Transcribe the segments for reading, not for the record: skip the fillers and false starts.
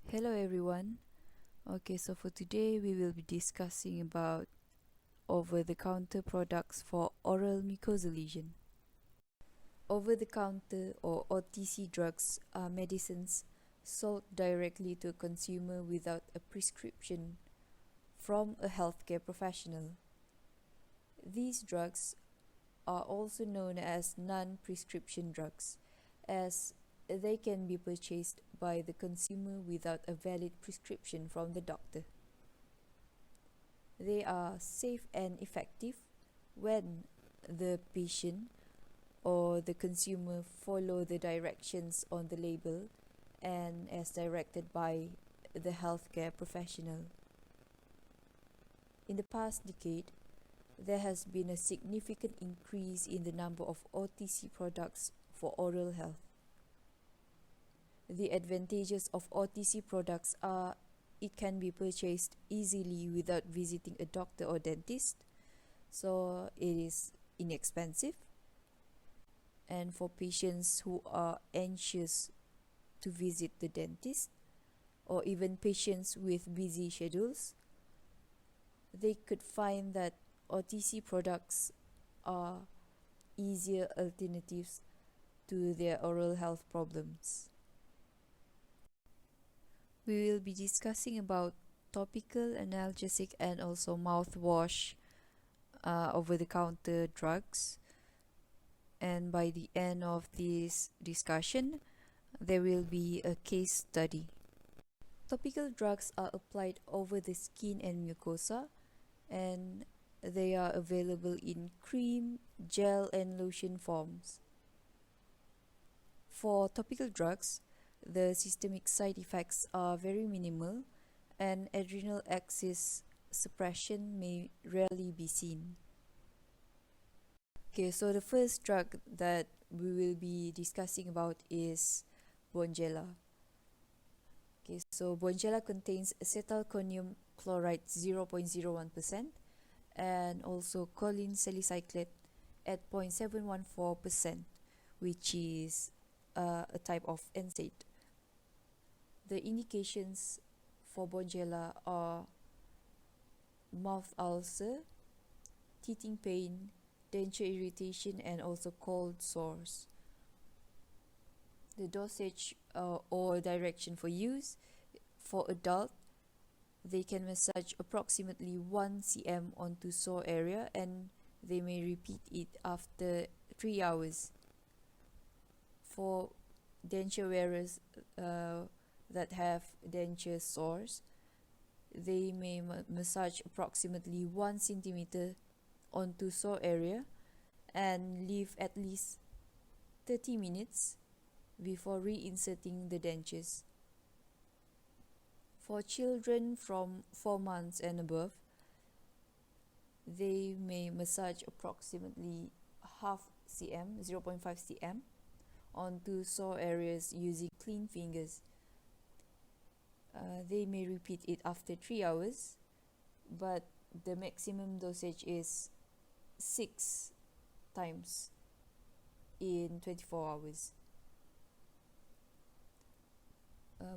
Hello everyone. Okay, so for today we will be discussing about over-the-counter products for oral mucosal lesion. Over-the-counter or OTC drugs are medicines sold directly to a consumer without a prescription from a healthcare professional. These drugs are also known as non-prescription drugs, as they can be purchased by the consumer without a valid prescription from the doctor. They are safe and effective when the patient or the consumer follow the directions on the label and as directed by the healthcare professional. In the past decade, there has been a significant increase in the number of OTC products for oral health. The advantages of OTC products are it can be purchased easily without visiting a doctor or dentist, so it is inexpensive. And for patients who are anxious to visit the dentist, or even patients with busy schedules, they could find that OTC products are easier alternatives to their oral health problems. We will be discussing about topical, analgesic, and also mouthwash over-the-counter drugs. And by the end of this discussion, there will be a case study. Topical drugs are applied over the skin and mucosa, and they are available in cream, gel, and lotion forms. For topical drugs, the systemic side effects are very minimal, and adrenal axis suppression may rarely be seen. Okay, so the first drug that we will be discussing about is Bonjela. Okay, so Bonjela contains acetylcholium chloride 0.01% and also choline salicylate at 0.714%, which is a type of NSAID. The indications for Bonjela are mouth ulcer, teething pain, denture irritation, and also cold sores. The dosage or direction for use: for adult, they can massage approximately 1 cm onto sore area, and they may repeat it after 3 hours. For denture wearers that have denture sores, they may massage approximately 1 centimeter onto sore area and leave at least 30 minutes before reinserting the dentures. For children from 4 months and above, they may massage approximately half cm, 0.5 cm, onto sore areas using clean fingers. They may repeat it after 3 hours, but the maximum dosage is 6 times in 24 hours.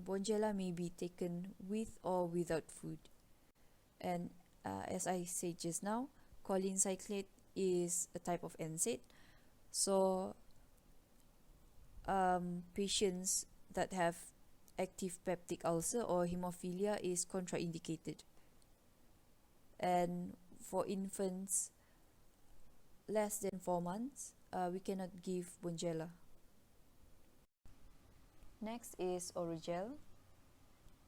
Bonjela may be taken with or without food. And as I said just now, choline cyclate is a type of NSAID. So patients that have active peptic ulcer or hemophilia is contraindicated. And for infants less than 4 months, we cannot give Bonjela. Next is Oragel.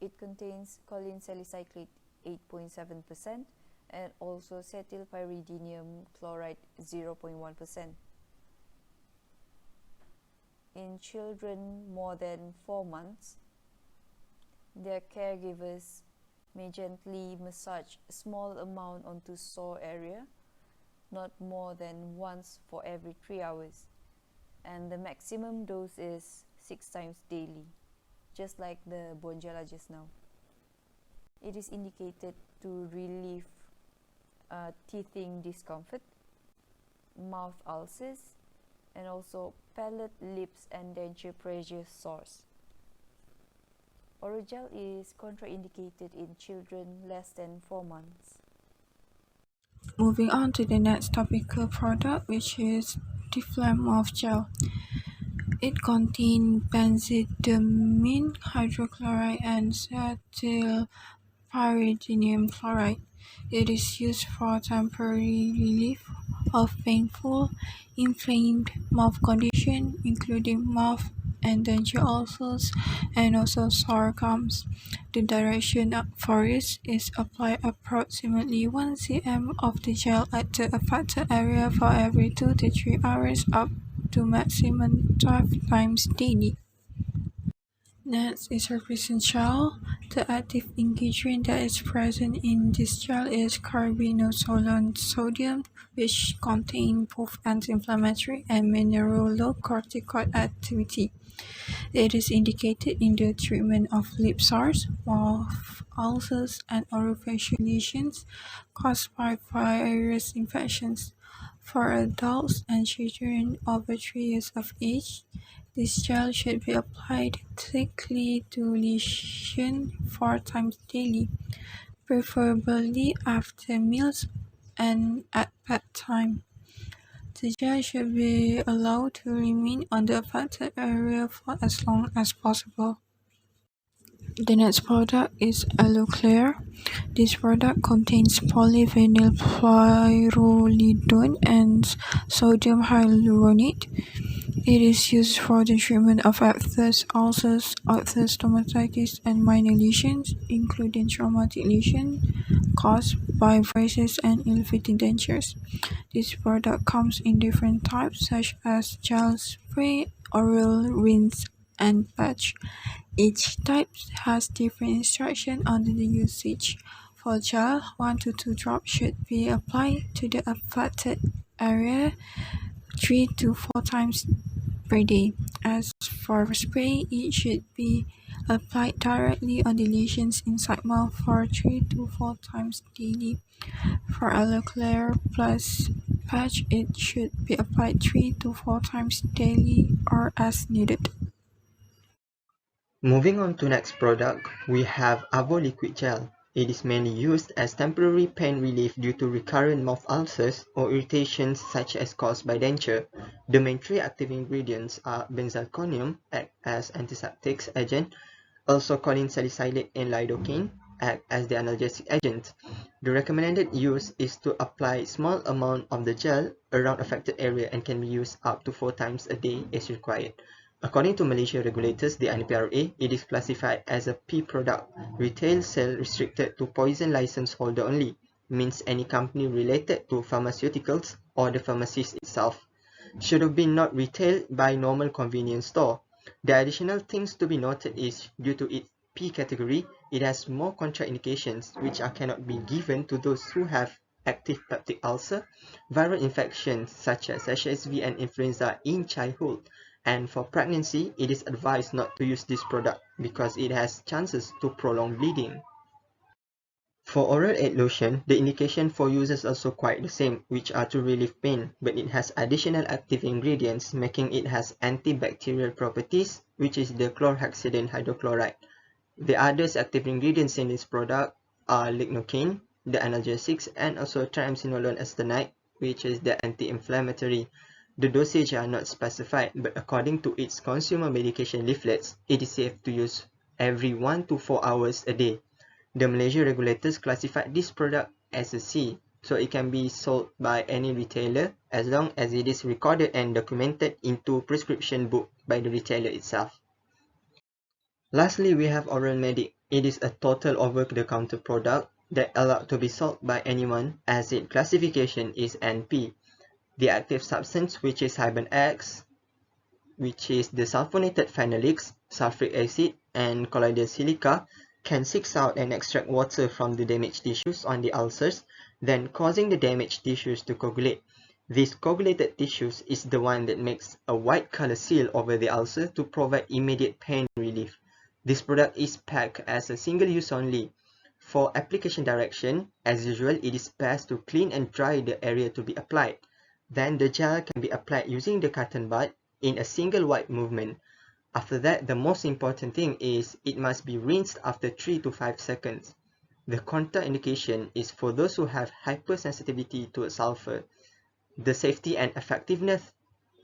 It contains choline salicylate 8.7% and also cetylpyridinium chloride 0.1%. In children more than 4 months, their caregivers may gently massage a small amount onto sore area, not more than once for every 3 hours. And the maximum dose is 6 times daily, just like the Bonjela just now. It is indicated to relieve teething discomfort, mouth ulcers, and also palate, lips, and denture pressure sores. Oral gel is contraindicated in children less than 4 months. Moving on to the next topical product, which is diflumav gel. It contains benzidamine hydrochloride and cetylpyridinium chloride. It is used for temporary relief of painful, inflamed mouth condition, including mouth and dental ulcers and also sore gums. The direction for it is apply approximately 1 cm of the gel at the affected area for every 2 to 3 hours up to maximum 12 times daily. Next is represent gel. The active ingredient that is present in this gel is carbinosolone sodium, which contains both anti-inflammatory and mineralocorticoid activity. It is indicated in the treatment of lip sores, mouth ulcers, and orofacial lesions caused by virus infections. For adults and children over 3 years of age, this gel should be applied thickly to lesions 4 times daily, preferably after meals and at bedtime. The gel should be allowed to remain on the affected area for as long as possible. The next product is Aloe Clear. This product contains polyvinyl pyrrolidone and sodium hyaluronate. It is used for the treatment of aphthous ulcers, aphthous stomatitis, and minor lesions, including traumatic lesions caused by viruses and ill-fitting dentures. This product comes in different types such as gel, spray, oral, rinse, and patch. Each type has different instructions on the usage. For gel, 1 to 2 drops should be applied to the affected area 3 to 4 times per day. As for spray, it should be applied directly on the lesions inside mouth for 3 to 4 times daily. For Aloe Clear plus patch, it should be applied 3 to 4 times daily or as needed. Moving on to next product, we have Avo Liquid Gel. It is mainly used as temporary pain relief due to recurrent mouth ulcers or irritations such as caused by denture. The main 3 active ingredients are benzalkonium, act as antiseptic agent, also choline salicylate and lidocaine, act as the analgesic agent. The recommended use is to apply small amount of the gel around affected area and can be used up to 4 times a day as required. According to Malaysia regulators, the NPRA, it is classified as a P product, retail sale restricted to poison license holder only, means any company related to pharmaceuticals or the pharmacist itself. Should have been not retailed by normal convenience store. The additional things to be noted is, due to its P category, it has more contraindications which cannot be given to those who have active peptic ulcer, viral infections such as HSV and influenza in childhood. And for pregnancy, it is advised not to use this product because it has chances to prolong bleeding. For oral Aid Lotion, the indication for use is also quite the same, which are to relieve pain, but it has additional active ingredients, making it has antibacterial properties, which is the chlorhexidine hydrochloride. The other active ingredients in this product are lignocaine, the analgesics, and also triamcinolone acetonide, which is the anti-inflammatory. The dosage are not specified, but according to its consumer medication leaflets, it is safe to use every 1 to 4 hours a day. The Malaysia regulators classified this product as a C, so it can be sold by any retailer as long as it is recorded and documented into prescription book by the retailer itself. Lastly, we have Oran Medic. It is a total over-the-counter product that allowed to be sold by anyone as its classification is NP. The active substance, which is Hyben X, which is the sulfonated phenolics, sulfuric acid, and colloidal silica, can seek out and extract water from the damaged tissues on the ulcers, then causing the damaged tissues to coagulate. This coagulated tissues is the one that makes a white color seal over the ulcer to provide immediate pain relief. This product is packed as a single use only. For application direction, as usual, it is best to clean and dry the area to be applied. Then the gel can be applied using the cotton bud in a single wipe movement. After that, the most important thing is it must be rinsed after 3 to 5 seconds. The contraindication is for those who have hypersensitivity to sulfur. The safety and effectiveness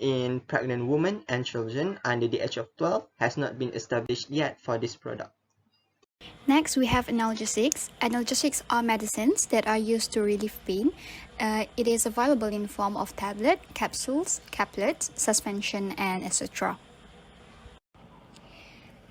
in pregnant women and children under the age of 12 has not been established yet for this product. Next, we have analgesics. Analgesics are medicines that are used to relieve pain. It is available in form of tablet, capsules, caplets, suspension, and etc.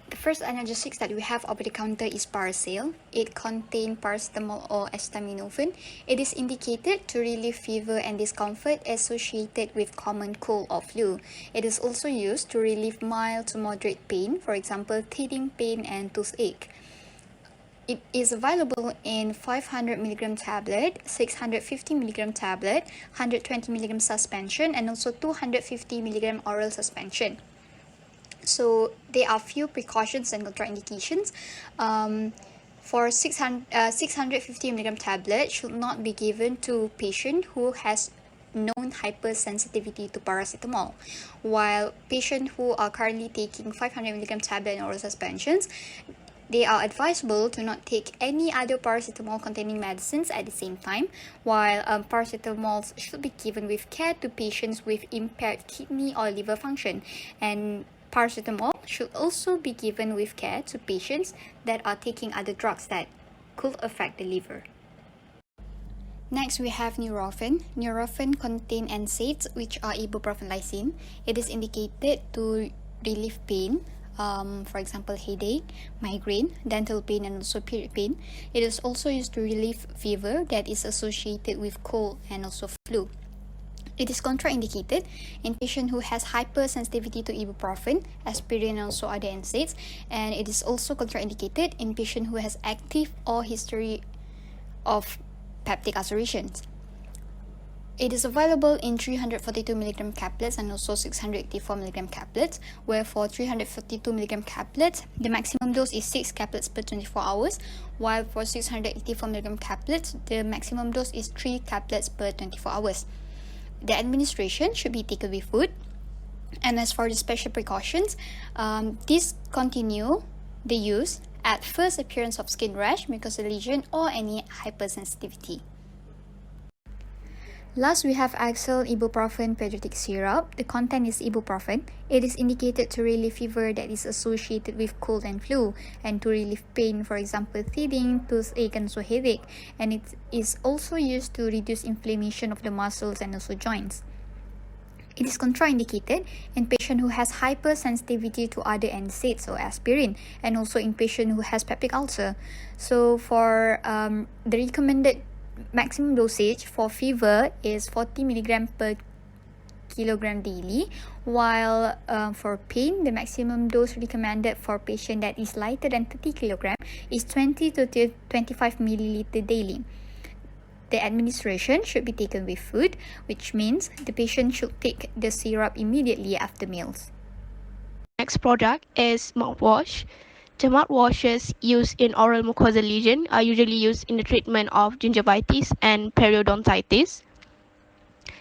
The first analgesics that we have over the counter is Parasail. It contains paracetamol or acetaminophen. It is indicated to relieve fever and discomfort associated with common cold or flu. It is also used to relieve mild to moderate pain, for example, teething pain and toothache. It is available in 500 mg tablet, 650 mg tablet, 120 mg suspension, and also 250 mg oral suspension. So there are few precautions and contraindications. For 650 mg tablet should not be given to patient who has known hypersensitivity to paracetamol, while patients who are currently taking 500 mg tablet and oral suspensions, they are advisable to not take any other paracetamol containing medicines at the same time, while paracetamol should be given with care to patients with impaired kidney or liver function, and paracetamol should also be given with care to patients that are taking other drugs that could affect the liver. Next, we have Neurophen. Neurophen contains NSAIDs, which are ibuprofen lysine. It is indicated to relieve pain, for example, headache, migraine, dental pain, and also period pain. It is also used to relieve fever that is associated with cold and also flu. It is contraindicated in patient who has hypersensitivity to ibuprofen, aspirin, and also other NSAIDs, and it is also contraindicated in patient who has active or history of peptic ulcerations. It is available in 342 mg caplets and also 684 mg caplets, where for 342 mg caplets, the maximum dose is 6 caplets per 24 hours, while for 684 mg caplets, the maximum dose is 3 caplets per 24 hours. The administration should be taken with food. And as for the special precautions, discontinue the use at first appearance of skin rash, mucosal lesion, or any hypersensitivity. Last, we have Axel Ibuprofen pediatric syrup. The content is ibuprofen. It is indicated to relieve fever that is associated with cold and flu, and to relieve pain, for example, teething, toothache, and also headache. And it is also used to reduce inflammation of the muscles and also joints. It is contraindicated in patient who has hypersensitivity to other NSAIDs or aspirin, and also in patient who has peptic ulcer. So for the recommended maximum dosage for fever is 40 mg per kilogram daily, while for pain, the maximum dose recommended for patient that is lighter than 30 kg is 20 to 25 milliliter daily. The administration should be taken with food, which means the patient should take the syrup immediately after meals. Next product is mouthwash. The mouthwashes used in oral mucosal lesion are usually used in the treatment of gingivitis and periodontitis.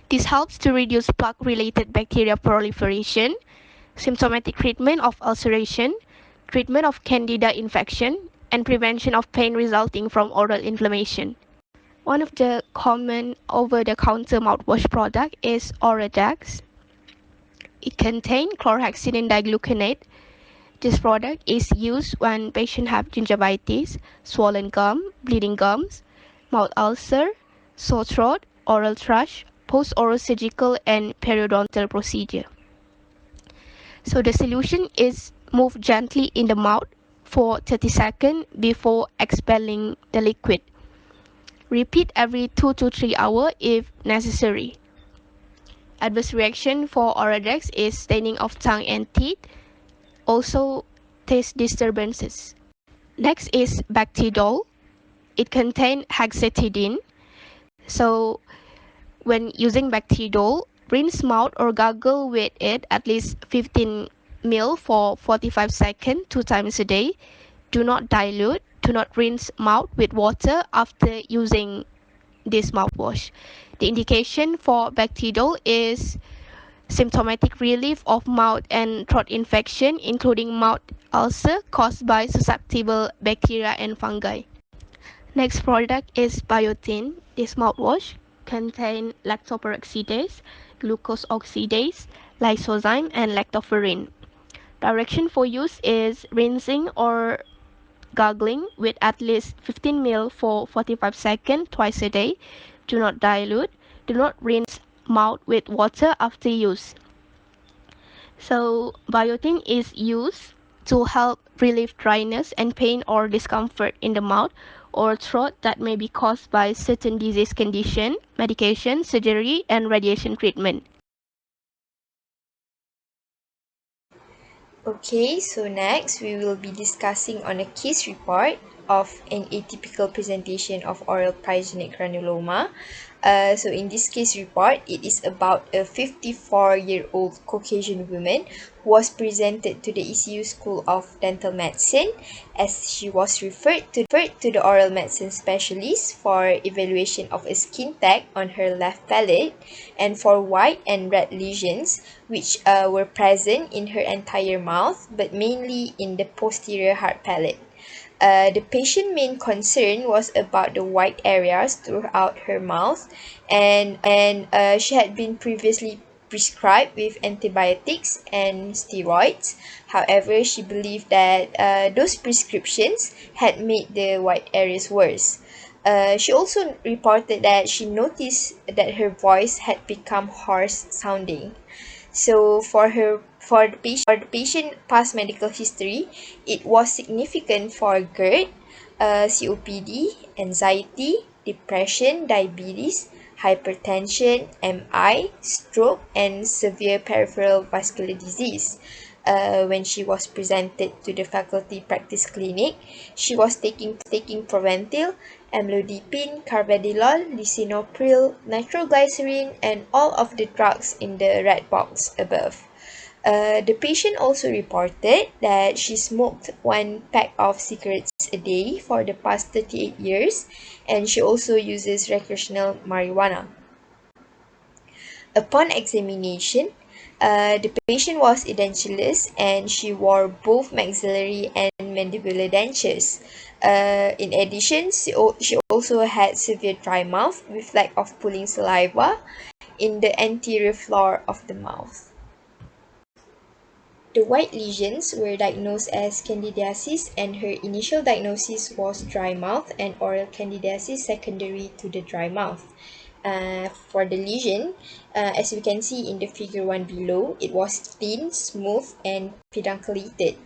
This helps to reduce plaque-related bacteria proliferation, symptomatic treatment of ulceration, treatment of candida infection, and prevention of pain resulting from oral inflammation. One of the common over-the-counter mouthwash product is Oradex. It contains chlorhexidine digluconate. This product is used when patients have gingivitis, swollen gum, bleeding gums, mouth ulcer, sore throat, oral thrush, post-oral surgical, and periodontal procedure. So the solution is moved gently in the mouth for 30 seconds before expelling the liquid. Repeat every 2 to 3 hours if necessary. Adverse reaction for Oradex is staining of tongue and teeth, also taste disturbances. Next is Bactidol. It contains hexatidine. So when using Bactidol, rinse mouth or gargle with it at least 15 ml for 45 seconds 2 times a day. Do not dilute. Do not rinse mouth with water after using this mouthwash. The indication for Bactidol is symptomatic relief of mouth and throat infection, including mouth ulcer caused by susceptible bacteria and fungi. Next product is biotin. This mouthwash contains lactoperoxidase, glucose oxidase, lysozyme, and lactoferrin. Direction for use is rinsing or gargling with at least 15 ml for 45 seconds twice a day. Do not dilute. Do not rinse mouth with water after use. So biotin is used to help relieve dryness and pain or discomfort in the mouth or throat that may be caused by certain disease condition, medication, surgery, and radiation treatment. Okay, so next we will be discussing on a case report of an atypical presentation of oral pyogenic granuloma. So in this case report, it is about a 54-year-old Caucasian woman who was presented to the ECU School of Dental Medicine as she was referred to the oral medicine specialist for evaluation of a skin tag on her left palate and for white and red lesions which were present in her entire mouth but mainly in the posterior hard palate. The patient's main concern was about the white areas throughout her mouth, and she had been previously prescribed with antibiotics and steroids. However, she believed that those prescriptions had made the white areas worse. She also reported that she noticed that her voice had become hoarse sounding. So for the patient past medical history, it was significant for GERD, COPD, anxiety, depression, diabetes, hypertension, MI, stroke, and severe peripheral vascular disease. When she was presented to the faculty practice clinic, she was taking Proventil, amlodipine, carvedilol, lisinopril, nitroglycerin, and all of the drugs in the red box above. The patient also reported that she smoked 1 pack of cigarettes a day for the past 38 years, and she also uses recreational marijuana. Upon examination, the patient was edentulous and she wore both maxillary and mandibular dentures. In addition, she also had severe dry mouth with lack of pulling saliva in the anterior floor of the mouth. The white lesions were diagnosed as candidiasis, and her initial diagnosis was dry mouth and oral candidiasis secondary to the dry mouth. For the lesion, as we can see in the figure 1 below, it was thin, smooth, and pedunculated.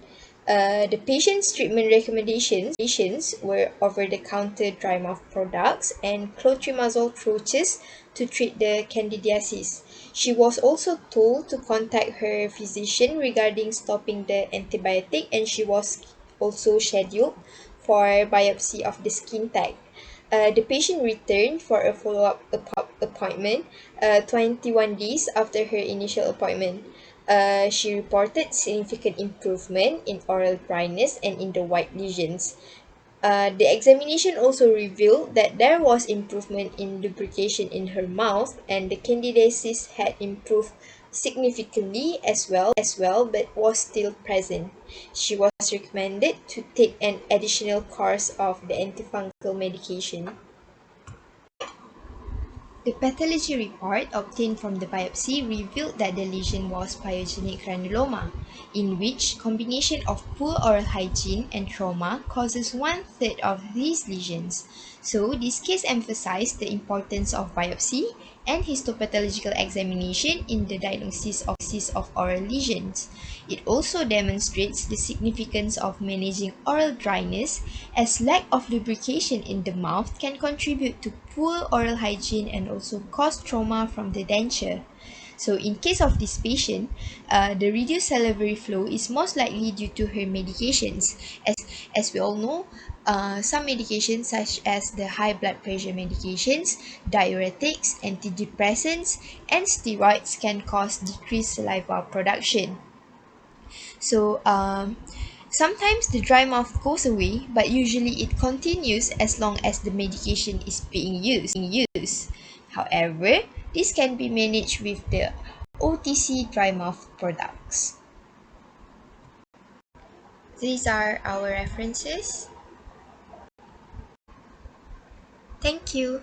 The patient's treatment recommendations were over-the-counter dry mouth products and clotrimazole troches to treat the candidiasis. She was also told to contact her physician regarding stopping the antibiotic, and she was also scheduled for biopsy of the skin tag. The patient returned for a follow-up appointment 21 days after her initial appointment. She reported significant improvement in oral dryness and in the white lesions. The examination also revealed that there was improvement in lubrication in her mouth, and the candidiasis had improved significantly as well, but was still present. She was recommended to take an additional course of the antifungal medication. The pathology report obtained from the biopsy revealed that the lesion was pyogenic granuloma, in which combination of poor oral hygiene and trauma causes 1/3 of these lesions. So this case emphasized the importance of biopsy and histopathological examination in the diagnosis of oral lesions. It also demonstrates the significance of managing oral dryness, as lack of lubrication in the mouth can contribute to poor oral hygiene and also cause trauma from the denture. So in case of this patient, the reduced salivary flow is most likely due to her medications. As we all know, some medications such as the high blood pressure medications, diuretics, antidepressants, and steroids can cause decreased saliva production. So sometimes the dry mouth goes away, but usually it continues as long as the medication is being used. However, this can be managed with the OTC dry mouth products. These are our references. Thank you.